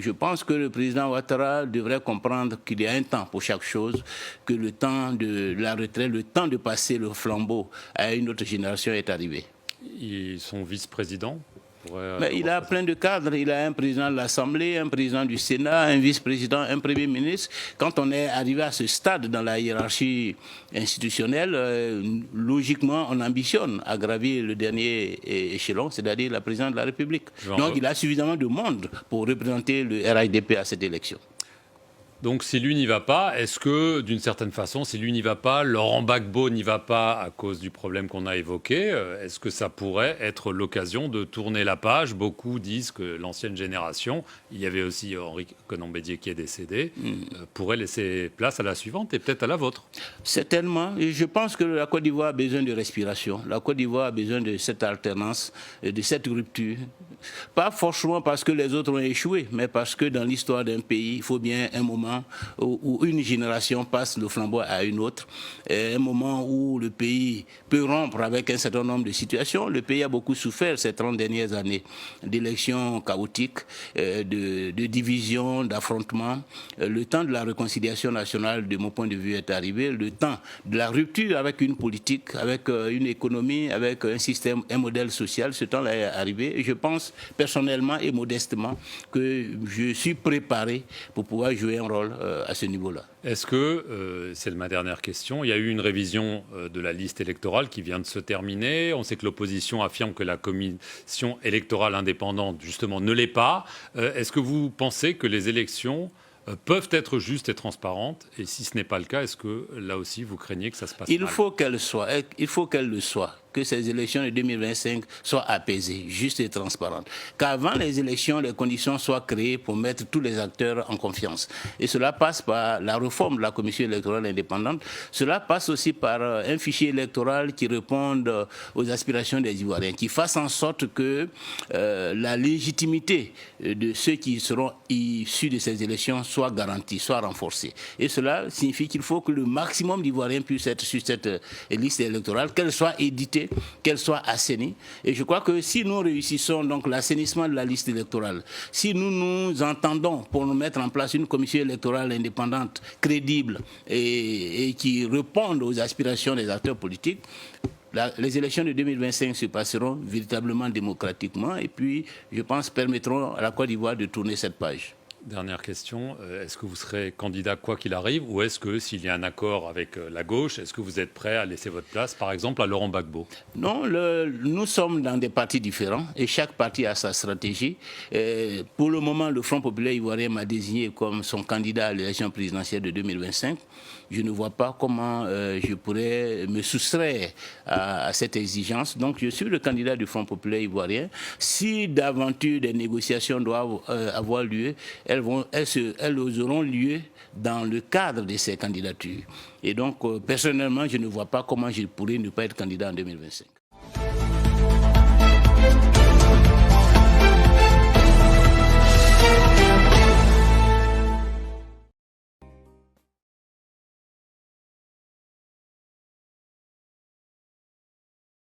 je pense que le président Ouattara devrait comprendre qu'il y a un temps pour chaque chose, que le temps de la retraite, le temps de passer le flambeau à une autre génération est arrivé. Son vice-président mais il a plein de cadres. Il a un président de l'Assemblée, un président du Sénat, un vice-président, un premier ministre. Quand on est arrivé à ce stade dans la hiérarchie institutionnelle, logiquement, on ambitionne à gravir le dernier échelon, c'est-à-dire la présidence de la République. Donc il a suffisamment de monde pour représenter le RHDP à cette élection. Donc si lui n'y va pas, est-ce que, d'une certaine façon, si lui n'y va pas, Laurent Gbagbo n'y va pas à cause du problème qu'on a évoqué, est-ce que ça pourrait être l'occasion de tourner la page? Beaucoup disent que l'ancienne génération, il y avait aussi Henri Konan-Bédier qui est décédé, pourrait laisser place à la suivante et peut-être à la vôtre. Certainement. Et je pense que la Côte d'Ivoire a besoin de respiration. La Côte d'Ivoire a besoin de cette alternance, de cette rupture. Pas forcément parce que les autres ont échoué, mais parce que dans l'histoire d'un pays, il faut bien un moment où une génération passe le flambeau à une autre, un moment où le pays peut rompre avec un certain nombre de situations. Le pays a beaucoup souffert ces 30 dernières années d'élections chaotiques, de divisions, d'affrontements. Le temps de la réconciliation nationale, de mon point de vue, est arrivé. Le temps de la rupture avec une politique, avec une économie, avec un système, un modèle social, ce temps-là est arrivé. Et je pense personnellement et modestement que je suis préparé pour pouvoir jouer un rôle à ce niveau-là. Est-ce que, c'est ma dernière question, il y a eu une révision de la liste électorale qui vient de se terminer. On sait que l'opposition affirme que la commission électorale indépendante, justement, ne l'est pas. Est-ce que vous pensez que les élections peuvent être justes et transparentes? Et si ce n'est pas le cas, est-ce que, là aussi, vous craignez que ça se passe mal? Il faut qu'elles le soient. Que ces élections de 2025 soient apaisées, justes et transparentes. Qu'avant les élections, les conditions soient créées pour mettre tous les acteurs en confiance. Et cela passe par la réforme de la commission électorale indépendante. Cela passe aussi par un fichier électoral qui réponde aux aspirations des Ivoiriens, qui fasse en sorte que la légitimité de ceux qui seront issus de ces élections soit garantie, soit renforcée. Et cela signifie qu'il faut que le maximum d'Ivoiriens puissent être sur cette liste électorale, qu'elle soit éditée, qu'elle soit assainie. Et je crois que si nous réussissons donc l'assainissement de la liste électorale, si nous nous entendons pour nous mettre en place une commission électorale indépendante, crédible et qui réponde aux aspirations des acteurs politiques, les élections de 2025 se passeront véritablement démocratiquement et puis, je pense, permettront à la Côte d'Ivoire de tourner cette page. Dernière question, est-ce que vous serez candidat quoi qu'il arrive ou est-ce que s'il y a un accord avec la gauche, est-ce que vous êtes prêt à laisser votre place par exemple à Laurent Gbagbo? Non, nous sommes dans des partis différents et chaque parti a sa stratégie. Pour le moment, le Front populaire ivoirien m'a désigné comme son candidat à l'élection présidentielle de 2025. Je ne vois pas comment je pourrais me soustraire à cette exigence. Donc je suis le candidat du Front populaire ivoirien. Si d'aventure des négociations doivent avoir lieu, elles auront lieu dans le cadre de ces candidatures. Et donc, personnellement, je ne vois pas comment je pourrais ne pas être candidat en 2025.